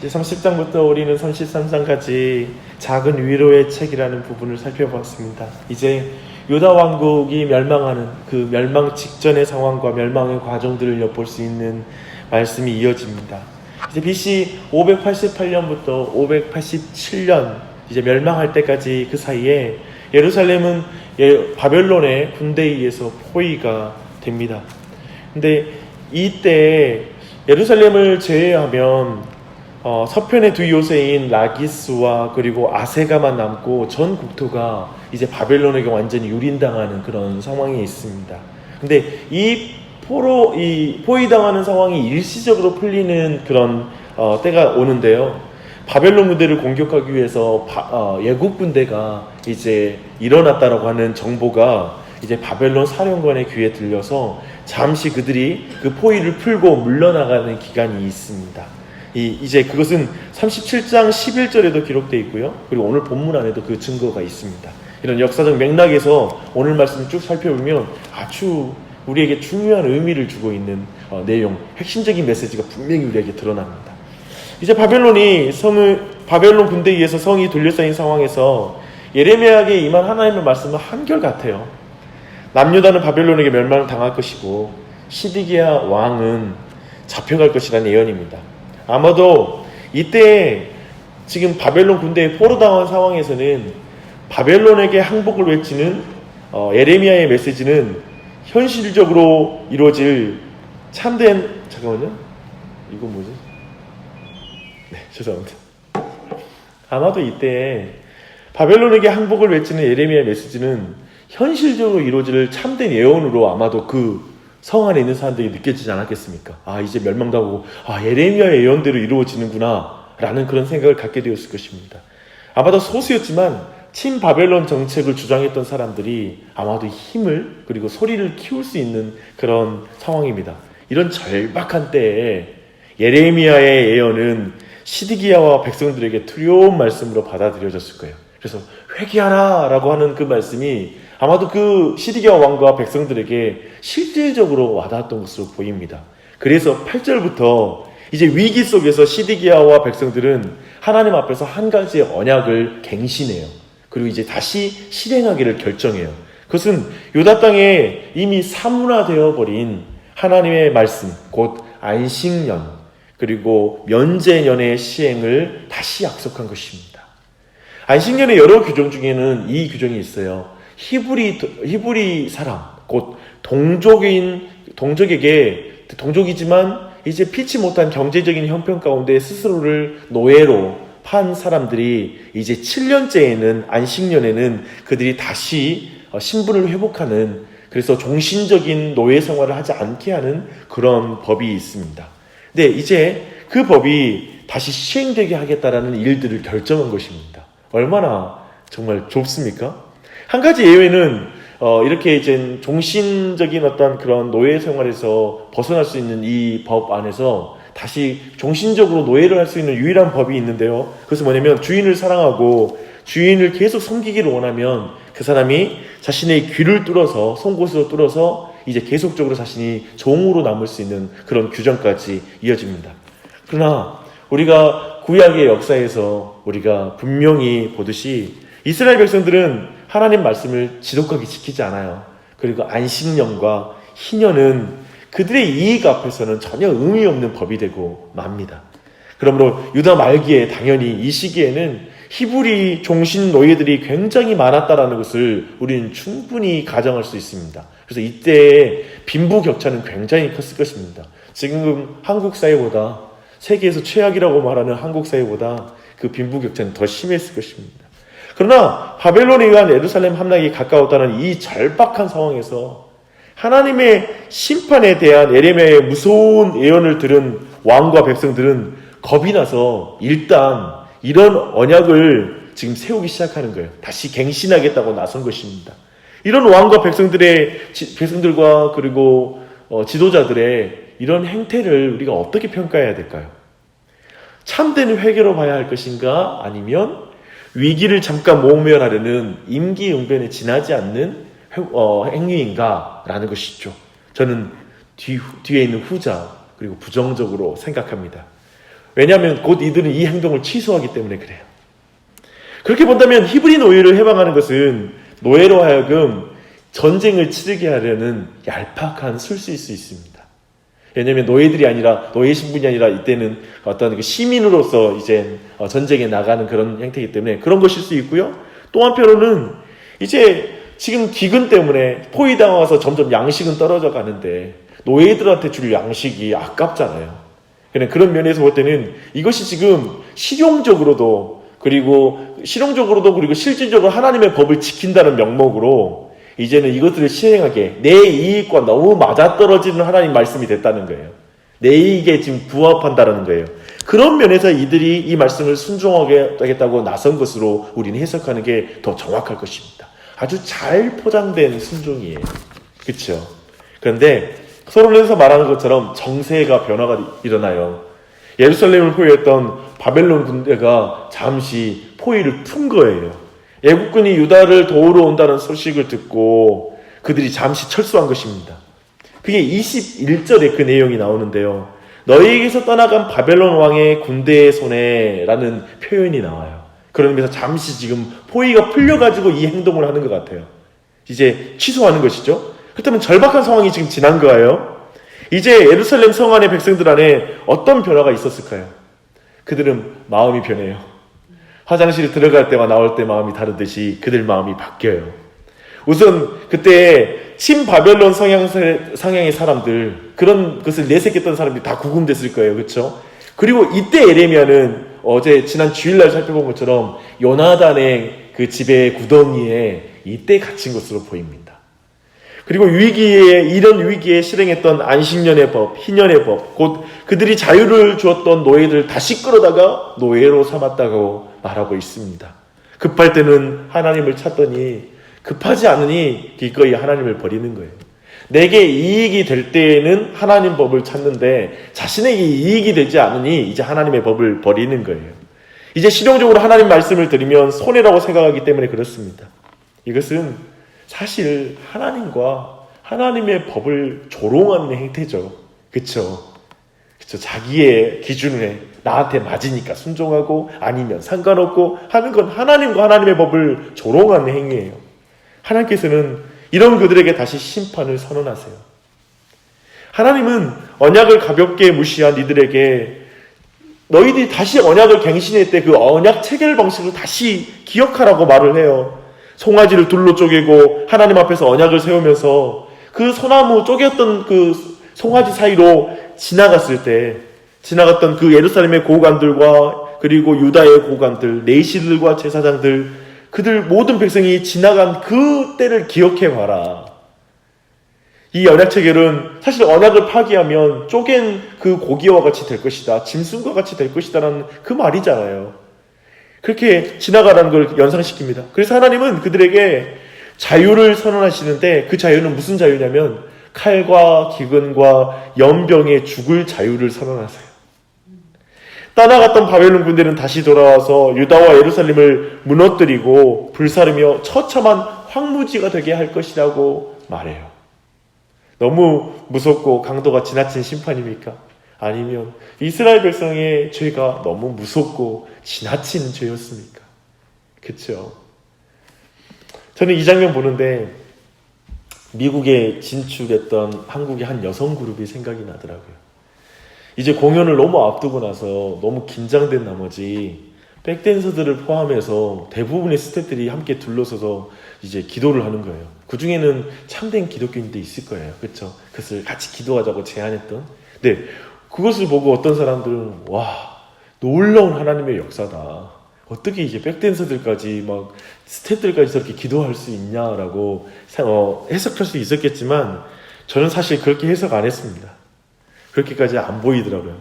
이제 30장부터 우리는 33장까지 작은 위로의 책이라는 부분을 살펴봤습니다. 이제 유다 왕국이 멸망하는 그 멸망 직전의 상황과 멸망의 과정들을 엿볼 수 있는 말씀이 이어집니다. 이제 BC 588년부터 587년 이제 멸망할 때까지 그 사이에 예루살렘은 바벨론의 군대에 의해서 포위가 됩니다. 근데 이때 예루살렘을 제외하면 서편의 두 요새인 라기스와 그리고 아세가만 남고 전 국토가 이제 바벨론에게 완전히 유린당하는 그런 상황이 있습니다. 근데 이 포위당하는 상황이 일시적으로 풀리는 그런 때가 오는데요. 바벨론 군대를 공격하기 위해서 예국 군대가 이제 일어났다라고 하는 정보가 이제 바벨론 사령관의 귀에 들려서 잠시 그들이 그 포위를 풀고 물러나가는 기간이 있습니다. 이제 그것은 37장 11절에도 기록되어 있고요. 그리고 오늘 본문 안에도 그 증거가 있습니다. 이런 역사적 맥락에서 오늘 말씀을 쭉 살펴보면 아주 우리에게 중요한 의미를 주고 있는 내용, 핵심적인 메시지가 분명히 우리에게 드러납니다. 이제 바벨론 군대에 의해서 성이 둘러싸인 상황에서 예레미야에게 임한 하나님의 말씀은 한결같아요. 남유다는 바벨론에게 멸망을 당할 것이고 시드기야 왕은 잡혀갈 것이라는 예언입니다. 아마도 이때 지금 바벨론 군대에 포로당한 상황에서는 바벨론에게 항복을 외치는 예레미야의 메시지는 현실적으로 이루어질 참된 잠깐만요. 이거 뭐지? 네, 죄송합니다. 아마도 이때 바벨론에게 항복을 외치는 예레미야의 메시지는 현실적으로 이루어질 참된 예언으로 아마도 그 성 안에 있는 사람들이 느껴지지 않았겠습니까? 이제 멸망당하고 예레미야의 예언대로 이루어지는구나 라는 그런 생각을 갖게 되었을 것입니다. 아마도 소수였지만 친바벨론 정책을 주장했던 사람들이 아마도 힘을 그리고 소리를 키울 수 있는 그런 상황입니다. 이런 절박한 때에 예레미야의 예언은 시드기야와 백성들에게 두려운 말씀으로 받아들여졌을 거예요. 그래서 회개하라 라고 하는 그 말씀이 아마도 그 시드기야 왕과 백성들에게 실질적으로 와닿았던 것으로 보입니다. 그래서 8절부터 이제 위기 속에서 시드기야와 백성들은 하나님 앞에서 한 가지의 언약을 갱신해요. 그리고 이제 다시 실행하기를 결정해요. 그것은 유다 땅에 이미 사문화되어 버린 하나님의 말씀, 곧 안식년 그리고 면제년의 시행을 다시 약속한 것입니다. 안식년의 여러 규정 중에는 이 규정이 있어요. 히브리 사람, 곧 동족이지만 이제 피치 못한 경제적인 형편 가운데 스스로를 노예로 판 사람들이 이제 7년째에는 안식년에는 그들이 다시 신분을 회복하는, 그래서 종신적인 노예 생활을 하지 않게 하는 그런 법이 있습니다. 근데 이제 그 법이 다시 시행되게 하겠다라는 일들을 결정한 것입니다. 얼마나 정말 좁습니까? 한 가지 예외는 이렇게 이제 종신적인 어떤 그런 노예 생활에서 벗어날 수 있는 이 법 안에서 다시 종신적으로 노예를 할 수 있는 유일한 법이 있는데요. 그것은 뭐냐면 주인을 사랑하고 주인을 계속 섬기기를 원하면 그 사람이 자신의 귀를 뚫어서 송곳으로 뚫어서 이제 계속적으로 자신이 종으로 남을 수 있는 그런 규정까지 이어집니다. 그러나 우리가 구약의 역사에서 우리가 분명히 보듯이 이스라엘 백성들은 하나님 말씀을 지독하게 지키지 않아요. 그리고 안식년과 희년은 그들의 이익 앞에서는 전혀 의미 없는 법이 되고 맙니다. 그러므로 유다 말기에 당연히 이 시기에는 히브리 종신 노예들이 굉장히 많았다라는 것을 우리는 충분히 가정할 수 있습니다. 그래서 이때의 빈부격차는 굉장히 컸을 것입니다. 지금 한국 사회보다, 세계에서 최악이라고 말하는 한국 사회보다 그 빈부격차는 더 심했을 것입니다. 그러나 바벨론에 의한 예루살렘 함락이 가까웠다는 이 절박한 상황에서 하나님의 심판에 대한 예레미야의 무서운 예언을 들은 왕과 백성들은 겁이 나서 일단 이런 언약을 지금 세우기 시작하는 거예요. 다시 갱신하겠다고 나선 것입니다. 이런 왕과 백성들과 그리고 지도자들의 이런 행태를 우리가 어떻게 평가해야 될까요? 참된 회개로 봐야 할 것인가? 아니면 위기를 잠깐 모면하려는 임기응변에 지나지 않는 행위인가? 라는 것이죠. 저는 뒤에 있는 후자, 그리고 부정적으로 생각합니다. 왜냐하면 곧 이들은 이 행동을 취소하기 때문에 그래요. 그렇게 본다면 히브리 노예를 해방하는 것은 노예로 하여금 전쟁을 치르게 하려는 얄팍한 술수일 수 있습니다. 왜냐하면 노예들이 아니라, 노예 신분이 아니라 이때는 어떤 시민으로서 이제 전쟁에 나가는 그런 형태이기 때문에 그런 것일 수 있고요. 또 한편으로는 이제 지금 기근 때문에 포위당해서 점점 양식은 떨어져 가는데 노예들한테 줄 양식이 아깝잖아요. 그런 면에서 볼 때는 이것이 지금 실용적으로도 그리고 실질적으로 하나님의 법을 지킨다는 명목으로 이제는 이것들을 시행하게 내 이익과 너무 맞아떨어지는 하나님 말씀이 됐다는 거예요. 내 이익에 지금 부합한다는 거예요. 그런 면에서 이들이 이 말씀을 순종하게 하겠다고 나선 것으로 우리는 해석하는 게 더 정확할 것입니다. 아주 잘 포장된 순종이에요. 그렇죠? 그런데 서론에서 말하는 것처럼 정세가 변화가 일어나요. 예루살렘을 포위했던 바벨론 군대가 잠시 포위를 푼 거예요. 애국군이 유다를 도우러 온다는 소식을 듣고 그들이 잠시 철수한 것입니다. 그게 21절에 그 내용이 나오는데요. 너희에게서 떠나간 바벨론 왕의 군대의 손에 라는 표현이 나와요. 그러면서 잠시 지금 포위가 풀려가지고 이 행동을 하는 것 같아요. 이제 취소하는 것이죠. 그렇다면 절박한 상황이 지금 지난 거예요. 이제 예루살렘 성 안의 백성들 안에 어떤 변화가 있었을까요? 그들은 마음이 변해요. 화장실에 들어갈 때와 나올 때 마음이 다르듯이 그들 마음이 바뀌어요. 우선 그때 친바벨론 성향의 사람들, 그런 것을 내색했던 사람들이 다 구금됐을 거예요. 그렇죠? 그리고 이때 에레미야는 어제 지난 주일날 살펴본 것처럼 요나단의 그 집의 구덩이에 이때 갇힌 것으로 보입니다. 그리고 이런 위기에 실행했던 안식년의 법, 희년의 법, 곧 그들이 자유를 주었던 노예들을 다시 끌어다가 노예로 삼았다고 말하고 있습니다. 급할 때는 하나님을 찾더니 급하지 않으니 기꺼이 하나님을 버리는 거예요. 내게 이익이 될 때에는 하나님 법을 찾는데 자신에게 이익이 되지 않으니 이제 하나님의 법을 버리는 거예요. 이제 실용적으로 하나님 말씀을 들으면 손해라고 생각하기 때문에 그렇습니다. 이것은 사실 하나님과 하나님의 법을 조롱하는 행태죠. 그렇죠? 자기의 기준에 나한테 맞으니까 순종하고 아니면 상관없고 하는 건 하나님과 하나님의 법을 조롱하는 행위예요. 하나님께서는 이런 그들에게 다시 심판을 선언하세요. 하나님은 언약을 가볍게 무시한 이들에게 너희들이 다시 언약을 갱신할 때 그 언약 체결 방식을 다시 기억하라고 말을 해요. 송아지를 둘로 쪼개고 하나님 앞에서 언약을 세우면서 그 소나무 쪼개었던 그 송아지 사이로 지나갔던 그 예루살렘의 고관들과 그리고 유다의 고관들, 레위시들과 제사장들, 그들 모든 백성이 지나간 그 때를 기억해 봐라. 이 언약 체결은 사실 언약을 파기하면 쪼갠 그 고기와 같이 될 것이다, 짐승과 같이 될 것이다라는 그 말이잖아요. 그렇게 지나가라는 걸 연상시킵니다. 그래서 하나님은 그들에게 자유를 선언하시는데 그 자유는 무슨 자유냐면 칼과 기근과 연병에 죽을 자유를 선언하세요. 떠나갔던 바벨론 군대는 다시 돌아와서 유다와 예루살렘을 무너뜨리고 불사르며 처참한 황무지가 되게 할 것이라고 말해요. 너무 무섭고 강도가 지나친 심판입니까? 아니면 이스라엘 백성의 죄가 너무 무섭고 지나친 죄였습니까? 그렇죠? 저는 이 장면 보는데 미국에 진출했던 한국의 한 여성 그룹이 생각이 나더라고요. 이제 공연을 너무 앞두고 나서 너무 긴장된 나머지 백댄서들을 포함해서 대부분의 스태프들이 함께 둘러서서 이제 기도를 하는 거예요. 그 중에는 참된 기독교인도 있을 거예요. 그렇죠? 그것을 같이 기도하자고 제안했던. 네, 그것을 보고 어떤 사람들은 와, 놀라운 하나님의 역사다. 어떻게 이제 백댄서들까지 막 스태프들까지 저렇게 기도할 수 있냐라고 해석할 수 있었겠지만 저는 사실 그렇게 해석 안 했습니다. 그렇게까지 안 보이더라고요.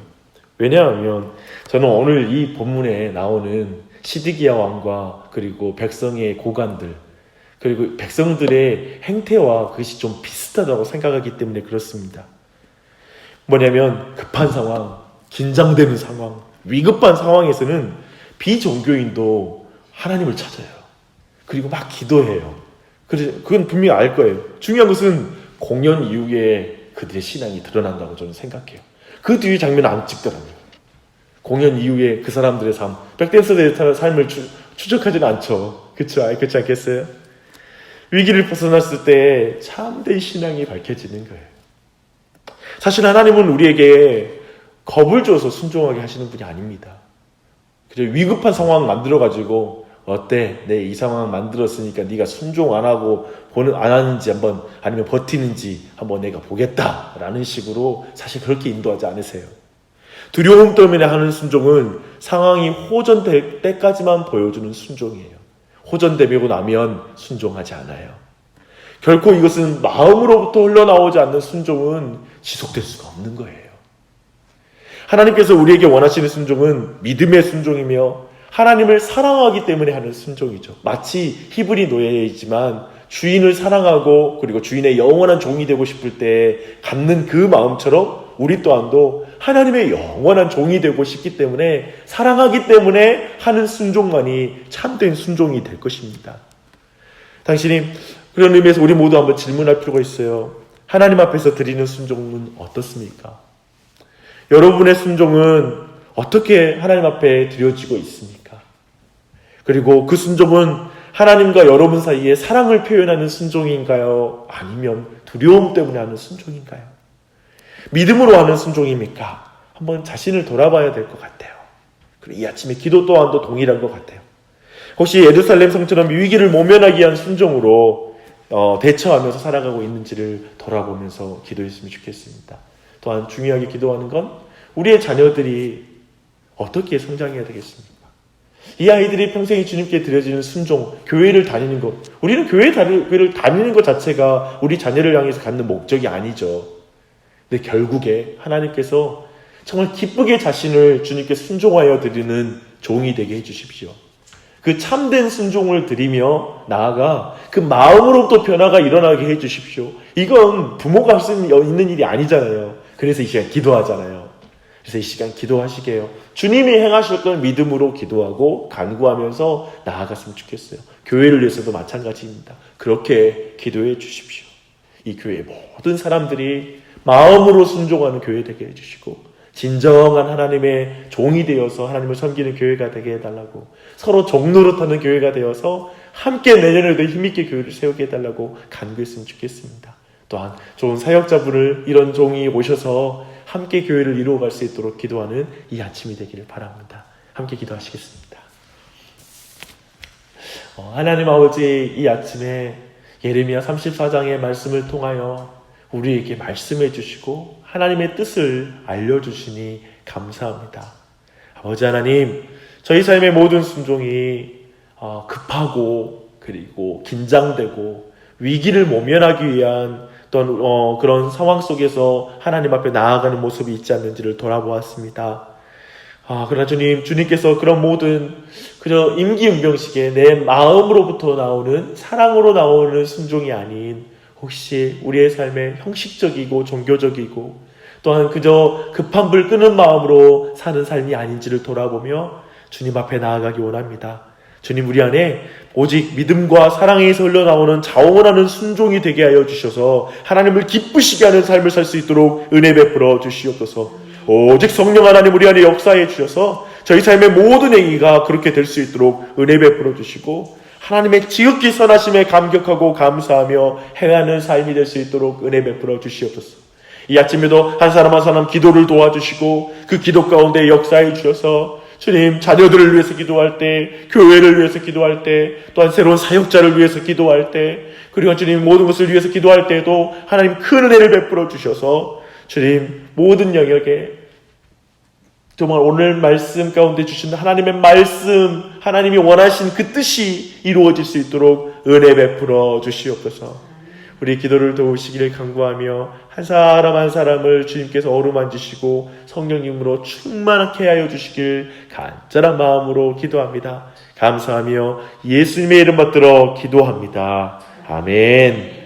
왜냐하면 저는 오늘 이 본문에 나오는 시드기야 왕과 그리고 백성의 고관들 그리고 백성들의 행태와 그것이 좀 비슷하다고 생각하기 때문에 그렇습니다. 뭐냐면 급한 상황, 긴장되는 상황, 위급한 상황에서는 비종교인도 하나님을 찾아요. 그리고 막 기도해요. 그건 분명히 알 거예요. 중요한 것은 공연 이후에 그들의 신앙이 드러난다고 저는 생각해요. 그 뒤에 장면은 안 찍더라고요. 공연 이후에 그 사람들의 삶, 백댄서들의 삶을 추적하지는 않죠. 그렇지 않겠어요? 위기를 벗어났을 때 참된 신앙이 밝혀지는 거예요. 사실 하나님은 우리에게 겁을 줘서 순종하게 하시는 분이 아닙니다. 그래서 위급한 상황 만들어가지고 어때? 내 이 상황 만들었으니까 네가 순종 안 하는지 한번, 아니면 버티는지 한번 내가 보겠다라는 식으로 사실 그렇게 인도하지 않으세요. 두려움 때문에 하는 순종은 상황이 호전될 때까지만 보여주는 순종이에요. 호전되고 나면 순종하지 않아요. 결코 이것은 마음으로부터 흘러나오지 않는 순종은 지속될 수가 없는 거예요. 하나님께서 우리에게 원하시는 순종은 믿음의 순종이며 하나님을 사랑하기 때문에 하는 순종이죠. 마치 히브리 노예이지만 주인을 사랑하고 그리고 주인의 영원한 종이 되고 싶을 때 갖는 그 마음처럼 우리 또한도 하나님의 영원한 종이 되고 싶기 때문에 사랑하기 때문에 하는 순종만이 참된 순종이 될 것입니다. 당신이 그런 의미에서 우리 모두 한번 질문할 필요가 있어요. 하나님 앞에서 드리는 순종은 어떻습니까? 여러분의 순종은 어떻게 하나님 앞에 드려지고 있습니까? 그리고 그 순종은 하나님과 여러분 사이에 사랑을 표현하는 순종인가요? 아니면 두려움 때문에 하는 순종인가요? 믿음으로 하는 순종입니까? 한번 자신을 돌아봐야 될 것 같아요. 그리고 이 아침에 기도 또한도 동일한 것 같아요. 혹시 예루살렘 성처럼 위기를 모면하기 위한 순종으로 대처하면서 살아가고 있는지를 돌아보면서 기도했으면 좋겠습니다. 또한 중요하게 기도하는 건 우리의 자녀들이 어떻게 성장해야 되겠습니까? 이 아이들이 평생에 주님께 드려지는 순종, 교회를 다니는 것, 우리는 교회를 다니는 것 자체가 우리 자녀를 향해서 갖는 목적이 아니죠. 근데 결국에 하나님께서 정말 기쁘게 자신을 주님께 순종하여 드리는 종이 되게 해주십시오. 그 참된 순종을 드리며 나아가 그 마음으로부터 변화가 일어나게 해주십시오. 이건 부모가 할 수 있는 일이 아니잖아요. 그래서 이 시간 기도하잖아요. 그래서 이 시간 기도하시게요. 주님이 행하실 걸 믿음으로 기도하고 간구하면서 나아갔으면 좋겠어요. 교회를 위해서도 마찬가지입니다. 그렇게 기도해 주십시오. 이 교회의 모든 사람들이 마음으로 순종하는 교회 되게 해주시고 진정한 하나님의 종이 되어서 하나님을 섬기는 교회가 되게 해달라고, 서로 종노릇하는 교회가 되어서 함께 내년에도 힘있게 교회를 세우게 해달라고 간구했으면 좋겠습니다. 또한 좋은 사역자분을 이런 종이 오셔서 함께 교회를 이루어갈 수 있도록 기도하는 이 아침이 되기를 바랍니다. 함께 기도하시겠습니다. 하나님 아버지, 이 아침에 예레미야 34장의 말씀을 통하여 우리에게 말씀해 주시고 하나님의 뜻을 알려주시니 감사합니다. 아버지 하나님, 저희 삶의 모든 순종이 급하고 그리고 긴장되고 위기를 모면하기 위한 어떤 그런 상황 속에서 하나님 앞에 나아가는 모습이 있지 않는지를 돌아보았습니다. 그러나 주님께서 그런 모든 그저 임기응변식에 내 마음으로부터 나오는 사랑으로 나오는 순종이 아닌 혹시 우리의 삶에 형식적이고 종교적이고 또한 그저 급한 불 끄는 마음으로 사는 삶이 아닌지를 돌아보며 주님 앞에 나아가기 원합니다. 주님, 우리 안에 오직 믿음과 사랑에서 흘러나오는 자원하는 순종이 되게 하여 주셔서 하나님을 기쁘시게 하는 삶을 살 수 있도록 은혜 베풀어 주시옵소서. 오직 성령 하나님 우리 안에 역사해 주셔서 저희 삶의 모든 행위가 그렇게 될 수 있도록 은혜 베풀어 주시고 하나님의 지극히 선하심에 감격하고 감사하며 행하는 삶이 될 수 있도록 은혜 베풀어 주시옵소서. 이 아침에도 한 사람 한 사람 기도를 도와주시고 그 기도 가운데 역사해 주셔서 주님, 자녀들을 위해서 기도할 때, 교회를 위해서 기도할 때, 또한 새로운 사역자를 위해서 기도할 때, 그리고 주님 모든 것을 위해서 기도할 때도 하나님 큰 은혜를 베풀어 주셔서 주님 모든 영역에 정말 오늘 말씀 가운데 주신 하나님의 말씀, 하나님이 원하신 그 뜻이 이루어질 수 있도록 은혜 베풀어 주시옵소서. 우리 기도를 도우시기를 간구하며 한 사람 한 사람을 주님께서 어루만지시고 성령님으로 충만하게 하여 주시길 간절한 마음으로 기도합니다. 감사하며 예수님의 이름 받들어 기도합니다. 아멘.